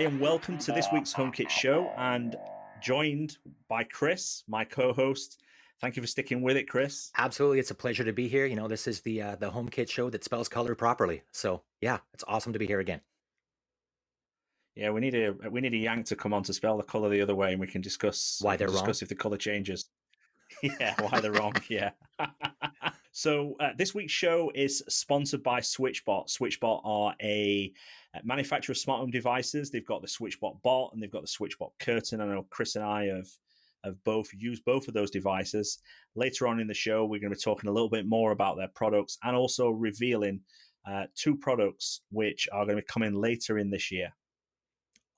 and welcome to this week's HomeKit show, and joined by Chris, my co-host. Thank you for sticking with it, Chris. Absolutely, it's a pleasure to be here. You know, this is the HomeKit show that spells color properly. So yeah, it's awesome to be here again. Yeah, we need a Yank to come on to spell the color the other way, and we can discuss Why they're wrong. if the color changes. Yeah, why they're wrong. Yeah. So this week's show is sponsored by SwitchBot. SwitchBot are a manufacturer of smart home devices. They've got the SwitchBot bot and they've got the SwitchBot curtain. I know Chris and I have both used both of those devices. Later on in the show, we're going to be talking a little bit more about their products and also revealing two products which are going to be coming later in this year.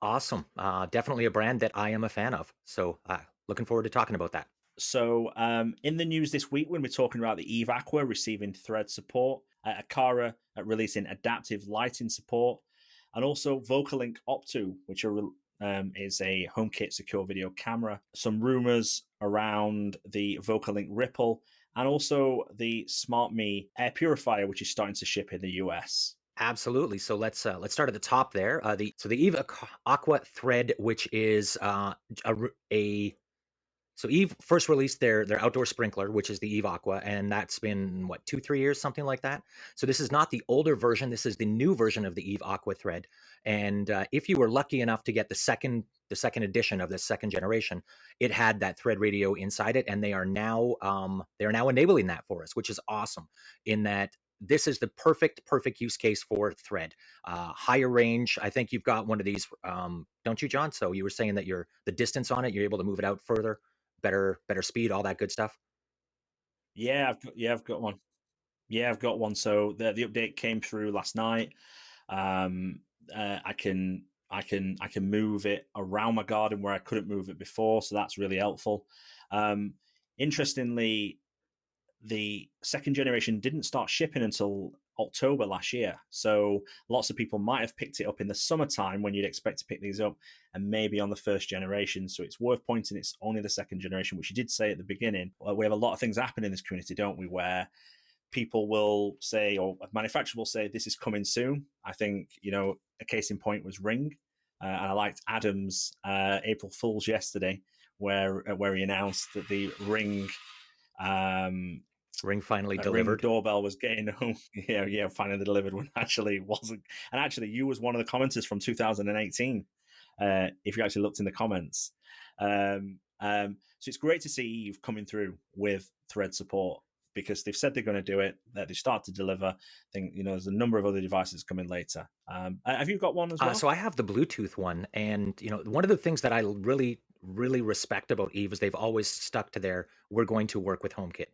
Awesome. Definitely a brand that I am a fan of. So looking forward to talking about that. So in the news this week, when we're talking about the Eve Aqua receiving Thread support, Aqara releasing adaptive lighting support, and also Vocalink Opto, which is a HomeKit secure video camera. Some rumors around the Vocalink Ripple, and also the SmartMe air purifier, which is starting to ship in the US. Absolutely. So let's start at the top there. The Eve Aqua Thread, which is So Eve first released their outdoor sprinkler, which is the Eve Aqua, and that's been, 2-3 years, something like that. So this is not the older version. This is the new version of the Eve Aqua Thread. And if you were lucky enough to get the second edition of this second generation, it had that Thread radio inside it, and they are now enabling that for us, which is awesome. In that this is the perfect use case for Thread. Higher range. I think you've got one of these, don't you, John? So you were saying that the distance on it, you're able to move it out further. Better speed, all that good stuff. I've got one. Yeah, I've got one. So the update came through last night. I can move it around my garden where I couldn't move it before, so that's really helpful. Interestingly, the second generation didn't start shipping until October last year. So lots of people might have picked it up in the summertime when you'd expect to pick these up, and maybe on the first generation. So it's worth pointing it's only the second generation, which you did say at the beginning. We have a lot of things happening in this community, don't we, where people will say, or a manufacturer will say, this is coming soon. I think, a case in point was Ring. And I liked Adam's April Fool's yesterday, where he announced that the Ring finally delivered. Ring doorbell was getting home. Yeah, finally delivered when actually wasn't. And actually, you was one of the commenters from 2018. If you actually looked in the comments, so it's great to see Eve coming through with Thread support, because they've said they're going to do it. That they start to deliver. I think there's a number of other devices coming later. Have you got one as well? So I have the Bluetooth one, and one of the things that I really respect about Eve is they've always stuck to we're going to work with HomeKit.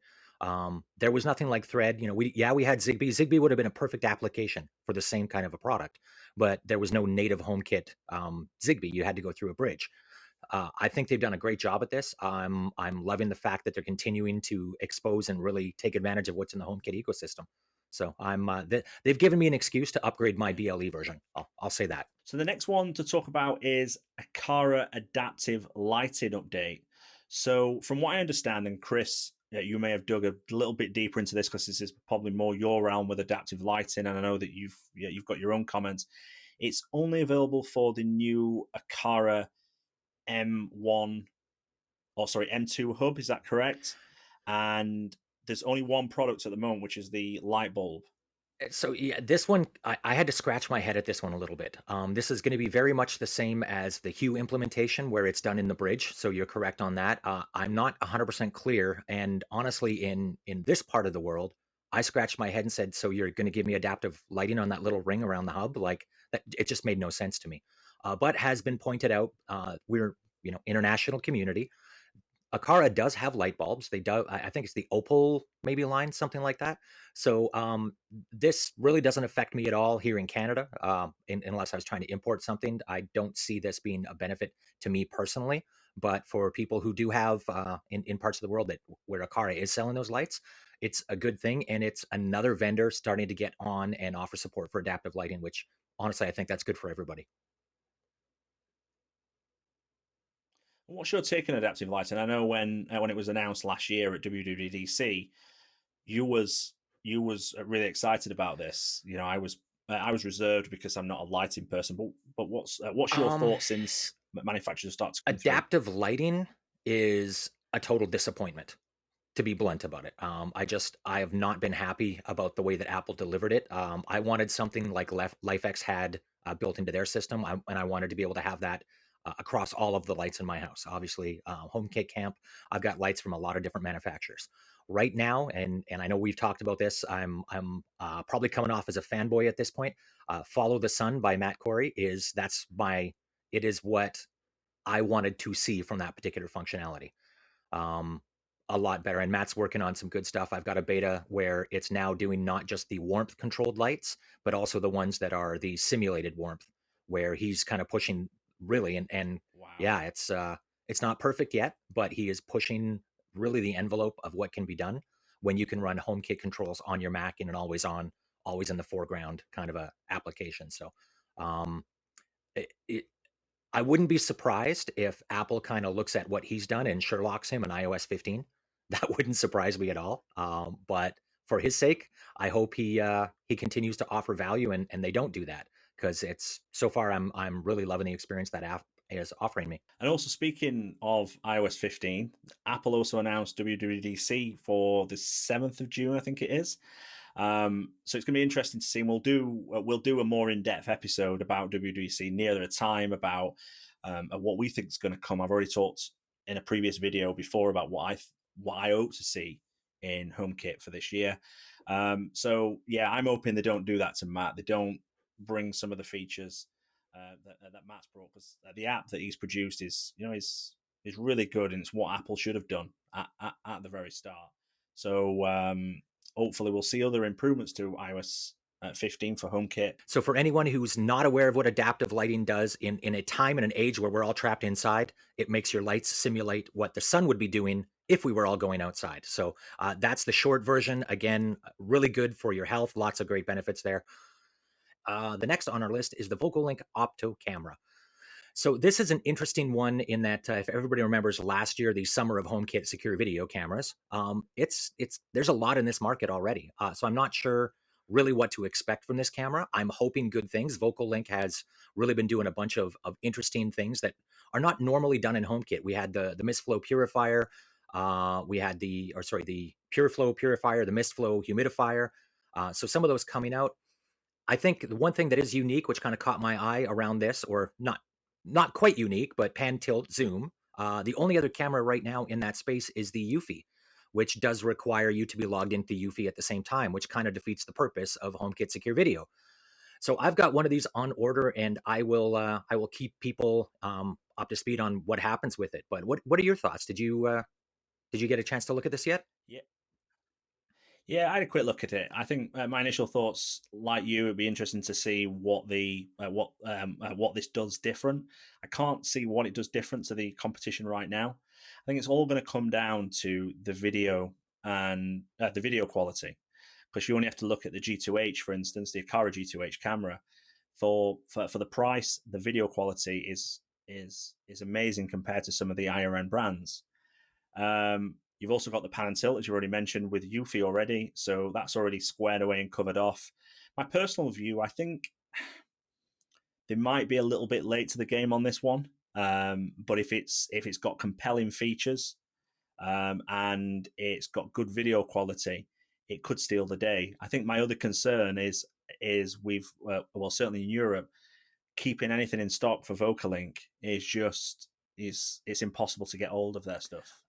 There was nothing like Thread. We had Zigbee. Zigbee would have been a perfect application for the same kind of a product, but there was no native HomeKit Zigbee. You had to go through a bridge. I think they've done a great job at this. I'm loving the fact that they're continuing to expose and really take advantage of what's in the HomeKit ecosystem. So they've given me an excuse to upgrade my BLE version. I'll say that. So the next one to talk about is Aqara adaptive lighting update. So from what I understand, and Chris, you may have dug a little bit deeper into this because this is probably more your realm with adaptive lighting, and I know that you've got your own comments. It's only available for the new Aqara M2 hub. Is that correct? And there's only one product at the moment, which is the light bulb. So yeah, this one, I had to scratch my head at this one a little bit. This is going to be very much the same as the Hue implementation, where it's done in the bridge. So you're correct on that. I'm not 100% clear. And honestly, in this part of the world, I scratched my head and said, so you're going to give me adaptive lighting on that little ring around the hub? Like that, it just made no sense to me. But has been pointed out, we're, international community. Aqara does have light bulbs. They do. I think it's the Opal maybe line, something like that. So this really doesn't affect me at all here in Canada, unless I was trying to import something. I don't see this being a benefit to me personally. But for people who do have in parts of the world where Aqara is selling those lights, it's a good thing. And it's another vendor starting to get on and offer support for adaptive lighting, which honestly, I think that's good for everybody. What's your take on adaptive lighting? I know when it was announced last year at WWDC, you was really excited about this. I was I was reserved because I'm not a lighting person. But what's your Um, thoughts since manufacturers start to come through? Adaptive lighting is a total disappointment, to be blunt about it. I have not been happy about the way that Apple delivered it. I wanted something like LifeX had built into their system, and I wanted to be able to have that across all of the lights in my house. Obviously, HomeKit Camp, I've got lights from a lot of different manufacturers. Right now, and I know we've talked about this. I'm probably coming off as a fanboy at this point. Follow the Sun by Matt Corey it is what I wanted to see from that particular functionality. Um, a lot better. And Matt's working on some good stuff. I've got a beta where it's now doing not just the warmth controlled lights, but also the ones that are the simulated warmth, where he's kind of pushing really and Wow. yeah, it's not perfect yet, but he is pushing really the envelope of what can be done when you can run HomeKit controls on your Mac in an always on, always in the foreground kind of a application. So um, it, I wouldn't be surprised if Apple kind of looks at what he's done and Sherlock's him in iOS 15. That wouldn't surprise me at all. But for his sake, I hope he continues to offer value and they don't do that, because it's so far I'm really loving the experience that app is offering me. And also, speaking of iOS 15, Apple also announced WWDC for the 7th of June, I think it is. So it's going to be interesting to see. And we'll do a more in-depth episode about WWDC near the time, about what we think is going to come. I've already talked in a previous video before about what I hope to see in HomeKit for this year. So yeah, I'm hoping they don't do that to Matt. They don't bring some of the features that Matt's brought, because the app that he's produced is really good, and it's what Apple should have done at the very start. So hopefully we'll see other improvements to iOS 15 for HomeKit. So for anyone who's not aware of what adaptive lighting does in a time and an age where we're all trapped inside, it makes your lights simulate what the sun would be doing if we were all going outside. So that's the short version. Again, really good for your health. Lots of great benefits there. The next on our list is the Vocalink Opto camera. So this is an interesting one in that if everybody remembers last year, the summer of HomeKit secure video cameras, there's a lot in this market already. So I'm not sure really what to expect from this camera. I'm hoping good things. Vocolinc has really been doing a bunch of interesting things that are not normally done in HomeKit. We had the mist flow purifier. We had the pure flow purifier, the mist flow humidifier. So some of those coming out. I think the one thing that is unique, which kind of caught my eye around this, or not quite unique, but pan, tilt, zoom. The only other camera right now in that space is the Eufy, which does require you to be logged into Eufy at the same time, which kind of defeats the purpose of HomeKit Secure Video. So I've got one of these on order, and I will keep people up to speed on what happens with it. But what are your thoughts? Did you get a chance to look at this yet? Yeah, yeah, I had a quick look at it. I think my initial thoughts, like you, would be interesting to see what what this does different. I can't see what it does different to the competition right now. I think it's all going to come down to the video and the video quality, because you only have to look at the G2H, for instance, the Aqara G2H camera. For the price, the video quality is amazing compared to some of the higher end brands. You've also got the pan and tilt, as you already mentioned, with Eufy already, so that's already squared away and covered off. My personal view, I think they might be a little bit late to the game on this one, but if it's got compelling features and it's got good video quality, it could steal the day. I think my other concern is we've certainly in Europe, keeping anything in stock for Vocolinc it's impossible to get hold of their stuff.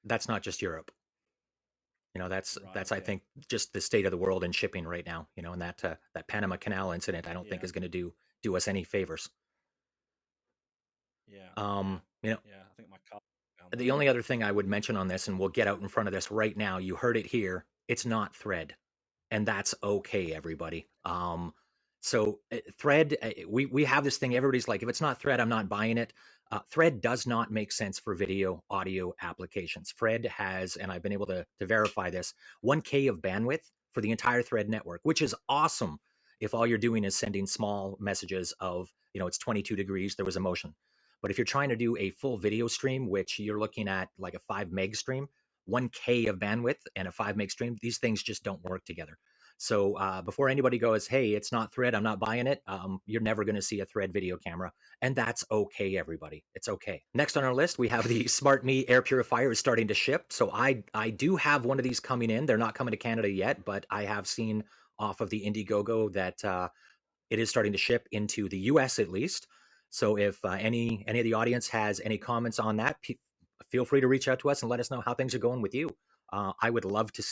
That's not just Europe. Right. That's I Okay. think just the state of the world in shipping right now. And that Panama Canal incident, I don't think Yeah. is going to do us any favors. Yeah. Yeah. Um, you know, Yeah. I think my car down there. the only other thing I would mention on this, and we'll get out in front of this right now, you heard it here. It's not Thread, and that's okay, everybody. So Thread, we have this thing. Everybody's like, if it's not Thread, I'm not buying it. Thread does not make sense for video audio applications. Thread has, and I've been able to verify this, 1K of bandwidth for the entire Thread network, which is awesome if all you're doing is sending small messages of, it's 22 degrees, there was a motion. But if you're trying to do a full video stream, which you're looking at like a 5 meg stream, 1K of bandwidth and a 5 meg stream, these things just don't work together. So before anybody goes, hey, it's not Thread, I'm not buying it, you're never going to see a Thread video camera. And that's okay, everybody. It's okay. Next on our list, we have the Smart Me air purifier is starting to ship. So I do have one of these coming in. They're not coming to Canada yet, but I have seen off of the Indiegogo that it is starting to ship into the US at least. So if any of the audience has any comments on that, feel free to reach out to us and let us know how things are going with you. I would love to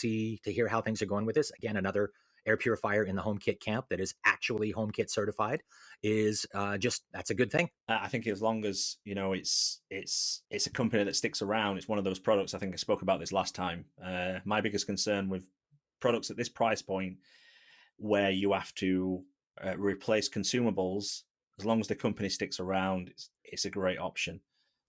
hear how things are going with this. Again, another air purifier in the HomeKit camp that is actually HomeKit certified is that's a good thing. I think as long as it's a company that sticks around, it's one of those products. I think I spoke about this last time. My biggest concern with products at this price point, where you have to replace consumables, as long as the company sticks around, it's a great option.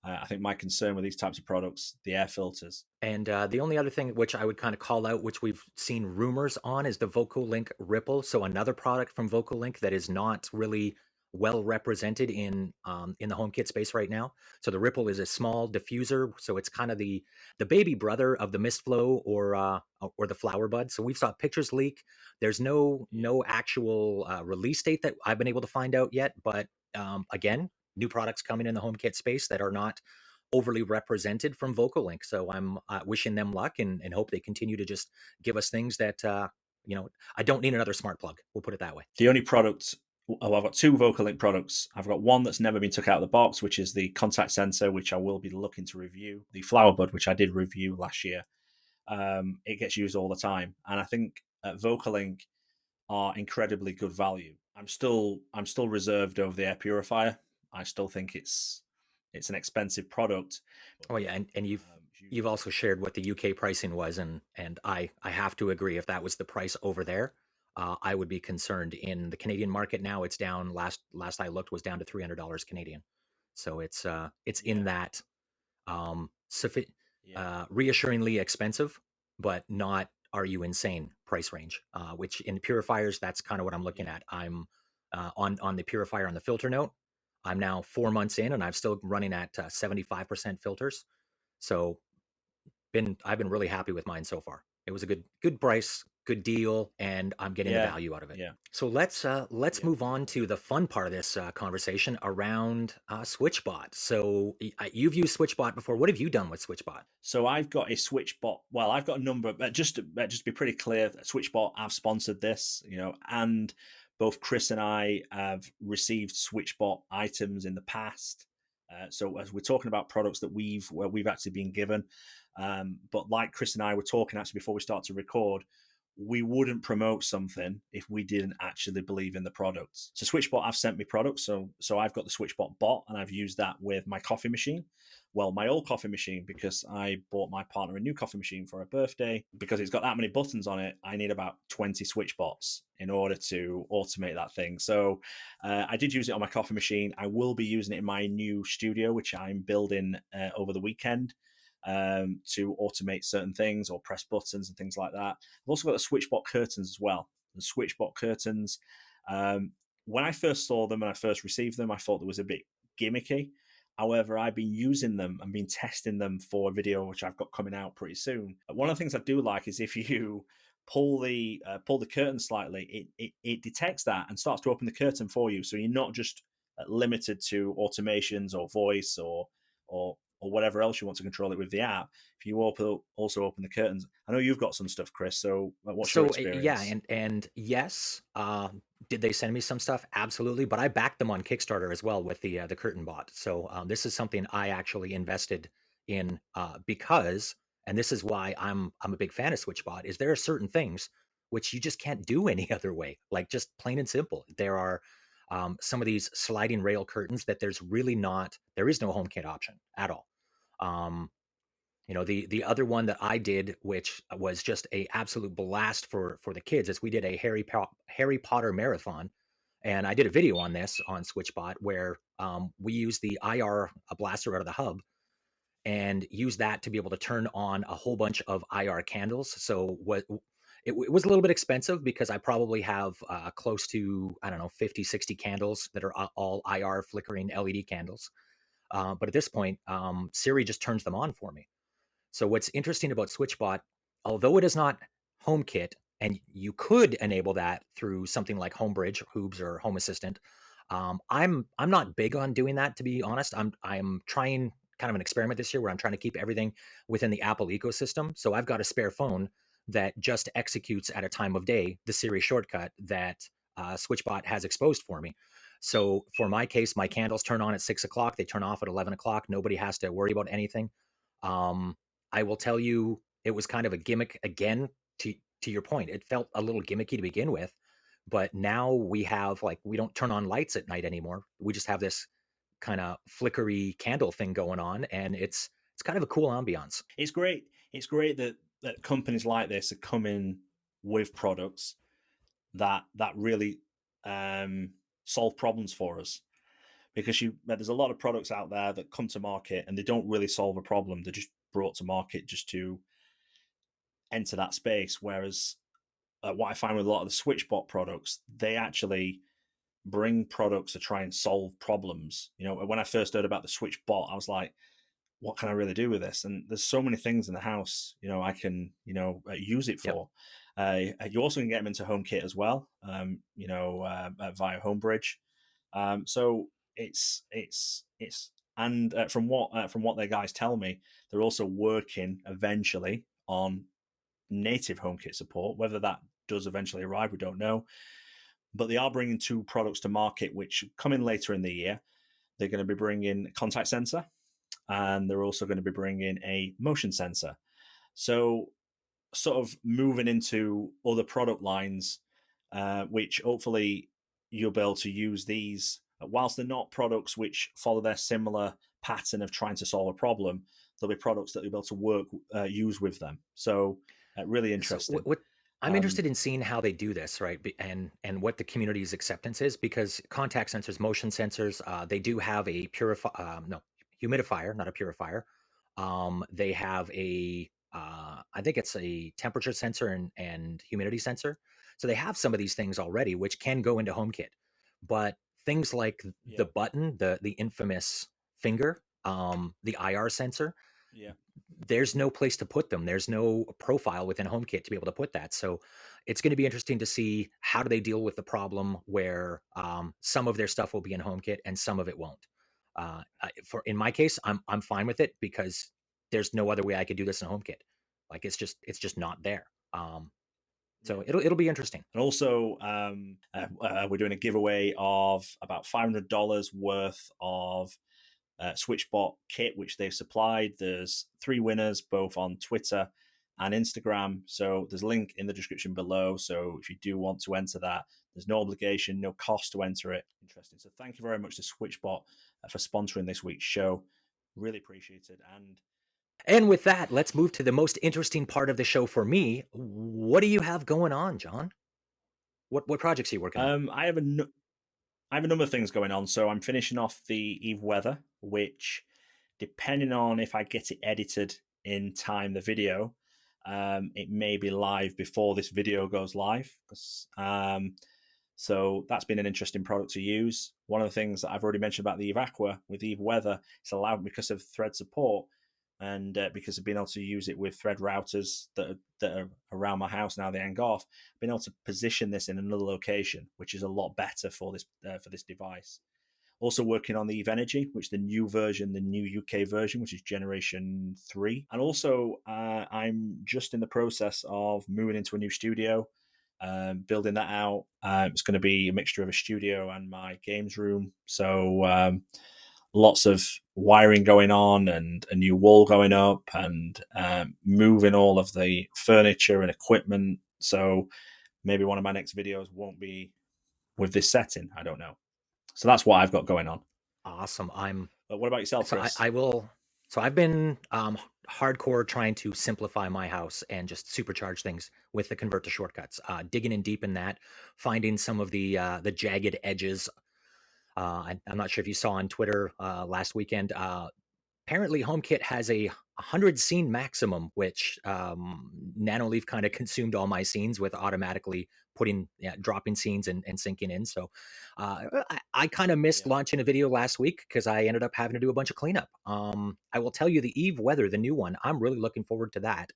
I think my concern with these types of products, the air filters. And the only other thing which I would kind of call out, which we've seen rumors on, is the Vocolinc Ripple. So another product from Vocolinc that is not really well represented in the HomeKit space right now. So the Ripple is a small diffuser, so it's kind of the baby brother of the Mistflow or the Flower Bud. So we've saw pictures leak. There's no actual release date that I've been able to find out yet, but again, new products coming in the HomeKit space that are not overly represented from Vocolinc. So I'm wishing them luck and hope they continue to just give us things that, I don't need another smart plug. We'll put it that way. The only product, I've got two Vocalink products. I've got one that's never been took out of the box, which is the contact sensor, which I will be looking to review. The Flower Bud, which I did review last year. It gets used all the time. And I think Vocalink are incredibly good value. I'm still reserved over the air purifier. I still think it's an expensive product. Oh yeah, and you've also shared what the UK pricing was, and I have to agree. If that was the price over there, I would be concerned. In the Canadian market now, it's down. Last I looked, was down to $300 Canadian. So it's in that reassuringly expensive, but not are you insane price range. Which in purifiers, that's kind of what I'm looking at. I'm on the purifier on the filter note. I'm now 4 months in, and I'm still running at 75% filters. So I've been really happy with mine so far. It was a good price, good deal, and I'm getting the value out of it. Yeah. So let's move on to the fun part of this conversation around SwitchBot. So you've used SwitchBot before. What have you done with SwitchBot? So I've got a SwitchBot. Well, I've got a number. But just to be pretty clear, SwitchBot have sponsored this, and both Chris and I have received SwitchBot items in the past. So as we're talking about products that we've actually been given, but like Chris and I were talking actually before we start to record, we wouldn't promote something if we didn't actually believe in the products. So SwitchBot have sent me products. So I've got the SwitchBot bot, and I've used that with my coffee machine. Well, my old coffee machine, because I bought my partner a new coffee machine for her birthday. Because it's got that many buttons on it, I need about 20 SwitchBots in order to automate that thing. So I did use it on my coffee machine. I will be using it in my new studio, which I'm building over the weekend, to automate certain things or press buttons and things like that. I've also got the SwitchBot curtains as well. The SwitchBot curtains, when I first saw them and I first received them, I thought it was a bit gimmicky. However, I've been using them and been testing them for a video which I've got coming out pretty soon. One of the things I do like is if you pull the curtain slightly, it detects that and starts to open the curtain for you. So you're not just limited to automations or voice or whatever else you want to control it with the app. If you also open the curtains, I know you've got some stuff, Chris. So what's your experience? Yeah, and yes, did they send me some stuff? Absolutely, but I backed them on Kickstarter as well with the curtain bot. So this is something I actually invested in because, and this is why I'm a big fan of SwitchBot. Is there are certain things which you just can't do any other way, like just plain and simple. There are some of these sliding rail curtains that there is no HomeKit option at all. The other one that I did, which was just a absolute blast for the kids, is we did a Harry Potter marathon, and I did a video on this on SwitchBot where we used the IR blaster out of the hub and used that to be able to turn on a whole bunch of IR candles. So it was a little bit expensive because I probably have close to, I don't know, 50, 60 candles that are all IR flickering LED candles. But at this point, Siri just turns them on for me. So what's interesting about SwitchBot, although it is not HomeKit, and you could enable that through something like Homebridge, Hoobs, or Home Assistant. I'm not big on doing that, to be honest. I'm trying kind of an experiment this year where I'm trying to keep everything within the Apple ecosystem. So I've got a spare phone that just executes at a time of day the Siri shortcut that SwitchBot has exposed for me. So for my case, my candles turn on at 6 o'clock. They turn off at 11 o'clock. Nobody has to worry about anything. Um, I will tell you, it was kind of a gimmick again. To your point, it felt a little gimmicky to begin with, but now we don't turn on lights at night anymore. We just have this kind of flickery candle thing going on, and it's kind of a cool ambiance. It's great. It's great that companies like this are coming with products that really solve problems for us. Because there's a lot of products out there that come to market and they don't really solve a problem. They're just brought to market just to enter that space. Whereas what I find with a lot of the SwitchBot products, they actually bring products to try and solve problems. When I first heard about the SwitchBot, I was like, what can I really do with this? And there's so many things in the house, I can, use it Yep. for. You also can get them into HomeKit as well, via Homebridge. So it's and from what their guys tell me, they're also working eventually on native HomeKit support. Whether that does eventually arrive, we don't know. But they are bringing two products to market, which come in later in the year. They're going to be bringing a contact sensor, and they're also going to be bringing a motion sensor. So, sort of moving into other product lines, which hopefully you'll be able to use these. Whilst they're not products which follow their similar pattern of trying to solve a problem, there'll be products that you'll be able to use with them. So, really So interesting. what I'm Um, interested in seeing how they do this, right? And what the community's acceptance is, because contact sensors, motion sensors, they do have a no, humidifier, not a purifier. They have I think it's a temperature sensor and humidity sensor. So they have some of these things already, which can go into HomeKit. But things like the yeah, button, the infamous finger, the IR sensor, yeah. there's no place to put them. There's no profile within HomeKit to be able to put that. So it's going to be interesting to see how do they deal with the problem where some of their stuff will be in HomeKit and some of it won't. For in my case, I'm fine with it because there's no other way I could do this in HomeKit. Like it's just not there. Yeah. So it'll be interesting. And also, we're doing a giveaway of about $500 worth of SwitchBot kit, which they've supplied. There's 3 winners, both on Twitter and Instagram. So there's a link in the description below. So if you do want to enter that, there's no obligation, no cost to enter it. Interesting. So thank you very much to SwitchBot for sponsoring this week's show. Really appreciate it. And And with that, let's move to the most interesting part of the show for me. What do you have going on, John? What projects are you working on? I have a number of things going on. So I'm finishing off the Eve Weather, which, depending on if I get it edited in time, the video, it may be live before this video goes live. So that's been an interesting product to use. One of the things that I've already mentioned about the Eve Aqua with Eve Weather, it's allowed because of thread support and because of being able to use it with thread routers that are around my house now, they hang off. Being able to position this in another location, which is a lot better for this device. Also working on the Eve Energy, which is the new version, the new UK version, which is Generation 3. And also, I'm just in the process of moving into a new studio, building that out. It's going to be a mixture of a studio and my games room. So lots of wiring going on and a new wall going up and moving all of the furniture and equipment. So maybe one of my next videos won't be with this setting. I don't know. So that's what I've got going on. Awesome. But what about yourself, So Chris? I will. So I've been hardcore trying to simplify my house and just supercharge things with the convert to shortcuts. Digging in deep in that, finding some of the jagged edges. I'm not sure if you saw on Twitter last weekend. Apparently HomeKit has a 100 scene maximum, which Nanoleaf kind of consumed all my scenes with automatically dropping scenes and syncing in. So I kind of missed Yeah. launching a video last week because I ended up having to do a bunch of cleanup. I will tell you the Eve Weather, the new one, I'm really looking forward to that.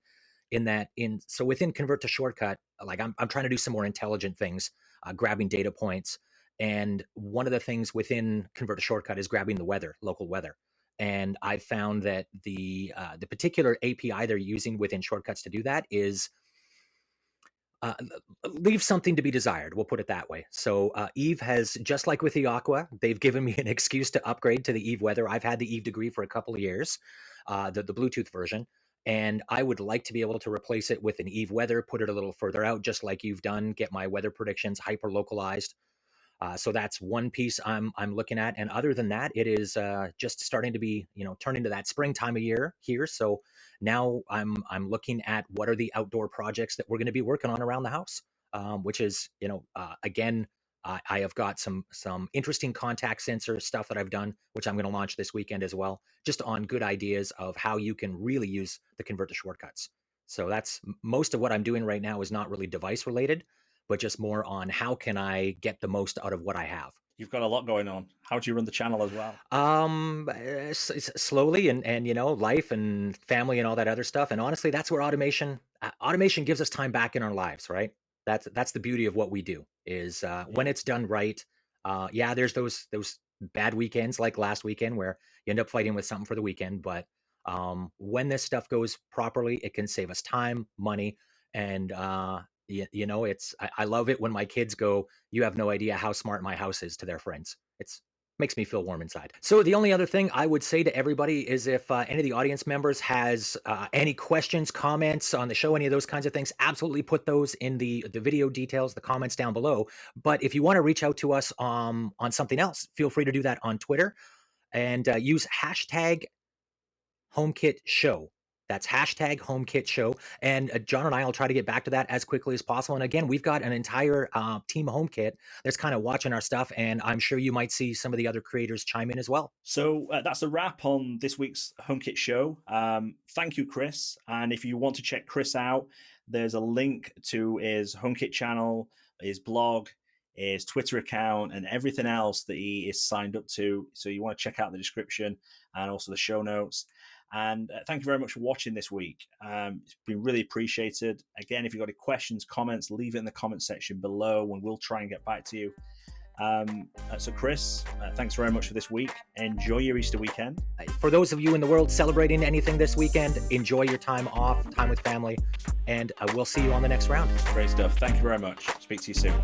So within convert to shortcut, like I'm trying to do some more intelligent things, grabbing data points. And one of the things within convert to shortcut is grabbing the weather, local weather. And I found that the particular API they're using within shortcuts to do that is uh, leave something to be desired. We'll put it that way. So Eve has, just like with the Aqua, they've given me an excuse to upgrade to the Eve Weather. I've had the Eve Degree for a couple of years, the Bluetooth version, and I would like to be able to replace it with an Eve Weather, put it a little further out, just like you've done, get my weather predictions hyper localized. So that's one piece I'm looking at, and other than that, it is just starting to be, turning to that spring time of year here. So now I'm looking at what are the outdoor projects that we're going to be working on around the house, which is again, I have got some interesting contact sensor stuff that I've done, which I'm going to launch this weekend as well, just on good ideas of how you can really use the convert to shortcuts. So that's most of what I'm doing right now is not really device related, but just more on how can I get the most out of what I have. You've got a lot going on. How do you run the channel as well? Slowly, and life and family and all that other stuff. And honestly, that's where automation gives us time back in our lives, right? That's the beauty of what we do is when it's done right. Yeah, there's those bad weekends like last weekend where you end up fighting with something for the weekend. But when this stuff goes properly, it can save us time, money, and I love it when my kids go, "You have no idea how smart my house is," to their friends. It's makes me feel warm inside. So the only other thing I would say to everybody is if any of the audience members has any questions, comments on the show, any of those kinds of things, absolutely put those in the video details, the comments down below. But if you want to reach out to us on something else, feel free to do that on Twitter and use hashtag HomeKit Show. That's hashtag HomeKit Show. And John and I will try to get back to that as quickly as possible. And again, we've got an entire team HomeKit that's kind of watching our stuff. And I'm sure you might see some of the other creators chime in as well. So that's a wrap on this week's HomeKit Show. Thank you, Chris. And if you want to check Chris out, there's a link to his HomeKit channel, his blog, his Twitter account, and everything else that he is signed up to. So you want to check out the description and also the show notes. And thank you very much for watching this week. It's been really appreciated. Again, if you've got any questions, comments, leave it in the comment section below and we'll try and get back to you. So Chris, thanks very much for this week. Enjoy your Easter weekend. For those of you in the world celebrating anything this weekend, enjoy your time off, time with family, and we'll see you on the next round. Great stuff. Thank you very much. Speak to you soon.